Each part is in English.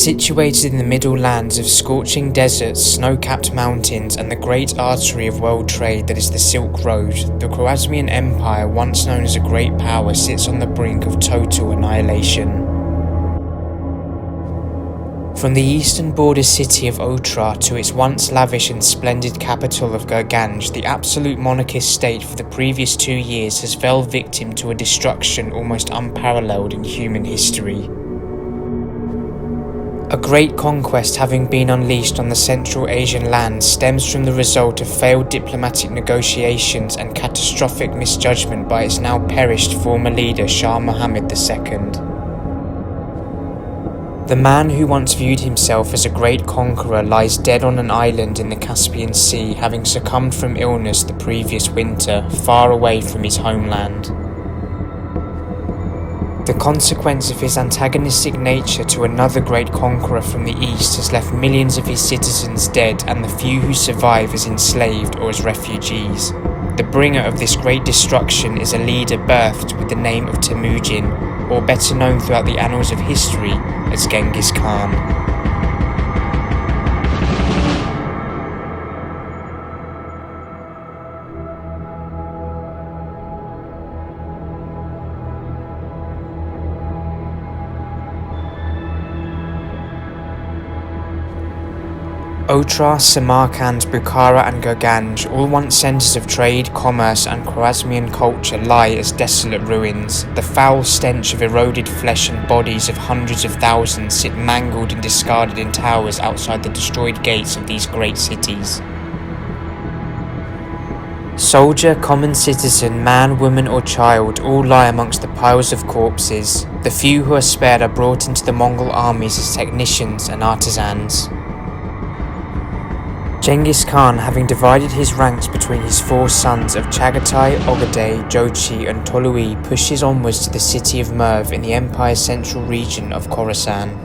Situated in the middle lands of scorching deserts, snow-capped mountains and the great artery of world trade that is the Silk Road, the Khwarazmian Empire, once known as a great power, sits on the brink of total annihilation. From the eastern border city of Otrar to its once lavish and splendid capital of Gurganj, the absolute monarchist state for the previous 2 years has fell victim to a destruction almost unparalleled in human history. A great conquest having been unleashed on the Central Asian lands stems from the result of failed diplomatic negotiations and catastrophic misjudgment by its now perished former leader Shah Muhammad II. The man who once viewed himself as a great conqueror lies dead on an island in the Caspian Sea, having succumbed from illness the previous winter, far away from his homeland. The consequence of his antagonistic nature to another great conqueror from the east has left millions of his citizens dead and the few who survive as enslaved or as refugees. The bringer of this great destruction is a leader birthed with the name of Temujin, or better known throughout the annals of history as Genghis Khan. Otrar, Samarkand, Bukhara and Gurganj, all once centres of trade, commerce and Khwarazmian culture, lie as desolate ruins. The foul stench of eroded flesh and bodies of hundreds of thousands sit mangled and discarded in towers outside the destroyed gates of these great cities. Soldier, common citizen, man, woman or child all lie amongst the piles of corpses. The few who are spared are brought into the Mongol armies as technicians and artisans. Genghis Khan, having divided his ranks between his 4 sons of Chagatai, Ogaday, Jochi and Tolui, pushes onwards to the city of Merv in the empire's central region of Khorasan.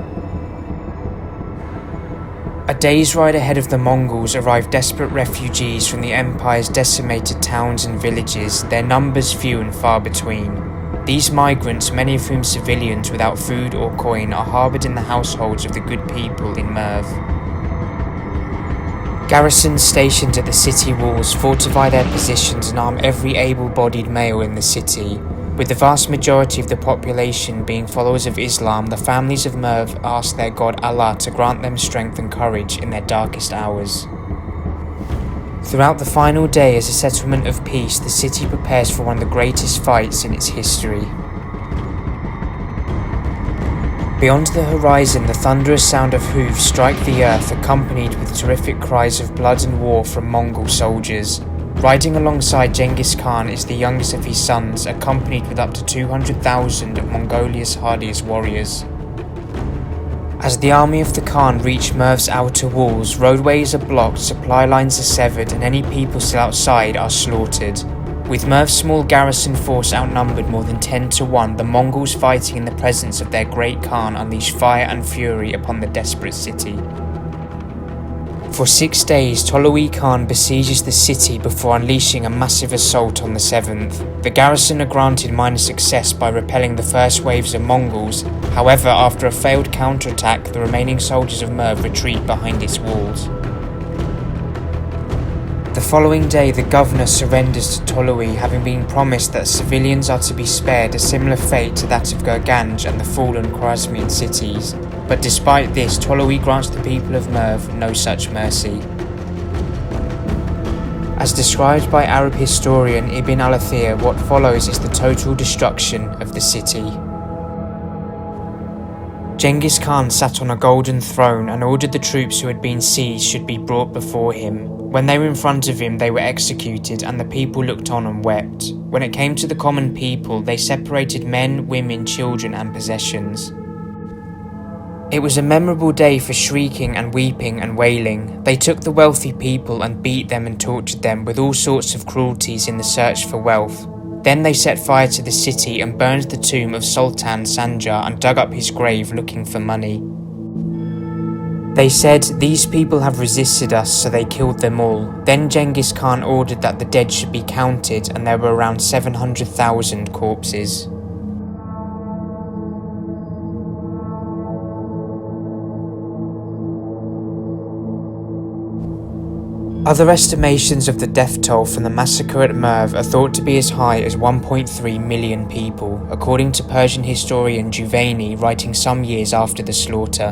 A day's ride ahead of the Mongols arrive desperate refugees from the empire's decimated towns and villages, their numbers few and far between. These migrants, many of whom civilians without food or coin, are harboured in the households of the good people in Merv. Garrisons stationed at the city walls fortify their positions and arm every able-bodied male in the city. With the vast majority of the population being followers of Islam, the families of Merv ask their god Allah to grant them strength and courage in their darkest hours. Throughout the final day as a settlement of peace, the city prepares for one of the greatest fights in its history. Beyond the horizon, the thunderous sound of hooves strike the earth, accompanied with terrific cries of blood and war from Mongol soldiers. Riding alongside Genghis Khan is the youngest of his sons, accompanied with up to 200,000 of Mongolia's hardiest warriors. As the army of the Khan reach Merv's outer walls, roadways are blocked, supply lines are severed, and any people still outside are slaughtered. With Merv's small garrison force outnumbered more than 10 to 1, the Mongols fighting in the presence of their great Khan unleash fire and fury upon the desperate city. For 6 days, Tolui Khan besieges the city before unleashing a massive assault on the 7th. The garrison are granted minor success by repelling the first waves of Mongols. However, after a failed counterattack, the remaining soldiers of Merv retreat behind its walls. The following day, the governor surrenders to Tolui, having been promised that civilians are to be spared a similar fate to that of Gurganj and the fallen Khwarazmian cities. But despite this, Tolui grants the people of Merv no such mercy. As described by Arab historian Ibn al-Athir, what follows is the total destruction of the city. Genghis Khan sat on a golden throne and ordered the troops who had been seized should be brought before him. When they were in front of him, they were executed, and the people looked on and wept. When it came to the common people, they separated men, women, children, and possessions. It was a memorable day for shrieking and weeping and wailing. They took the wealthy people and beat them and tortured them with all sorts of cruelties in the search for wealth. Then they set fire to the city and burned the tomb of Sultan Sanjar and dug up his grave looking for money. They said, "These people have resisted us, so they killed them all." Then Genghis Khan ordered that the dead should be counted, and there were around 700,000 corpses. Other estimations of the death toll from the massacre at Merv are thought to be as high as 1.3 million people, according to Persian historian Juvaini writing some years after the slaughter.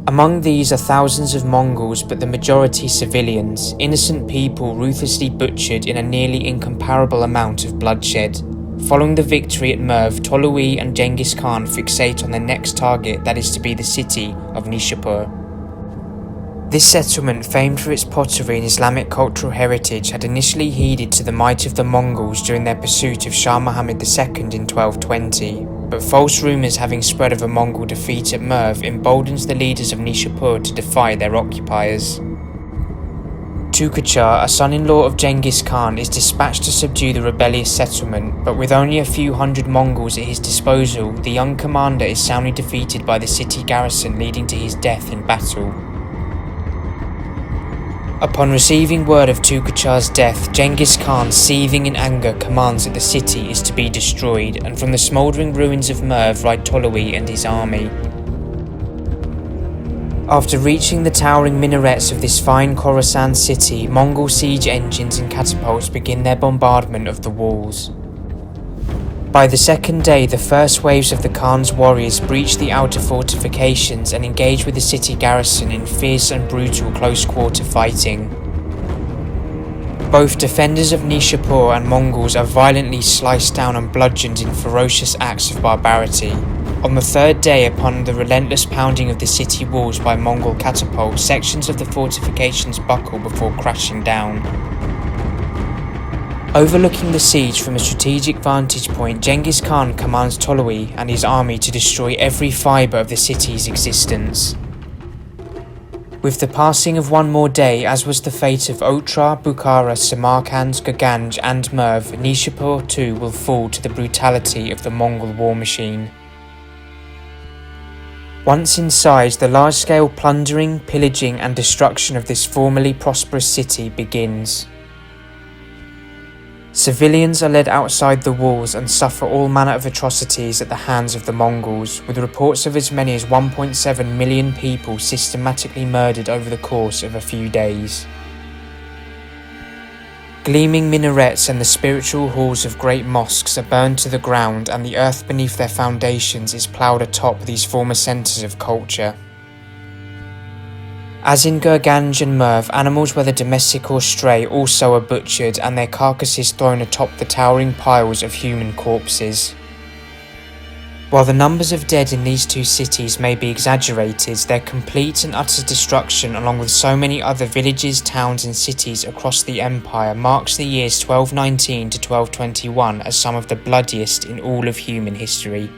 Among these are thousands of Mongols, but the majority civilians, innocent people ruthlessly butchered in a nearly incomparable amount of bloodshed. Following the victory at Merv, Tolui and Genghis Khan fixate on their next target, that is to be the city of Nishapur. This settlement, famed for its pottery and Islamic cultural heritage, had initially heeded to the might of the Mongols during their pursuit of Shah Muhammad II in 1220. But false rumours having spread of a Mongol defeat at Merv emboldens the leaders of Nishapur to defy their occupiers. Tukachar, a son-in-law of Genghis Khan, is dispatched to subdue the rebellious settlement, but with only a few hundred Mongols at his disposal, the young commander is soundly defeated by the city garrison, leading to his death in battle. Upon receiving word of Tukachar's death, Genghis Khan, seething in anger, commands that the city is to be destroyed, and from the smouldering ruins of Merv ride Tolui and his army. After reaching the towering minarets of this fine Khorasan city, Mongol siege engines and catapults begin their bombardment of the walls. By the second day, the first waves of the Khan's warriors breach the outer fortifications and engage with the city garrison in fierce and brutal close-quarter fighting. Both defenders of Nishapur and Mongols are violently sliced down and bludgeoned in ferocious acts of barbarity. On the third day, upon the relentless pounding of the city walls by Mongol catapults, sections of the fortifications buckle before crashing down. Overlooking the siege from a strategic vantage point, Genghis Khan commands Tolui and his army to destroy every fibre of the city's existence. With the passing of one more day, as was the fate of Otra, Bukhara, Samarkand, Gurganj and Merv, Nishapur too will fall to the brutality of the Mongol war machine. Once inside, the large-scale plundering, pillaging and destruction of this formerly prosperous city begins. Civilians are led outside the walls and suffer all manner of atrocities at the hands of the Mongols, with reports of as many as 1.7 million people systematically murdered over the course of a few days. Gleaming minarets and the spiritual halls of great mosques are burned to the ground, and the earth beneath their foundations is ploughed atop these former centres of culture. As in Gurganj and Merv, animals whether domestic or stray also are butchered and their carcasses thrown atop the towering piles of human corpses. While the numbers of dead in these two cities may be exaggerated, their complete and utter destruction, along with so many other villages, towns and cities across the empire, marks the years 1219 to 1221 as some of the bloodiest in all of human history.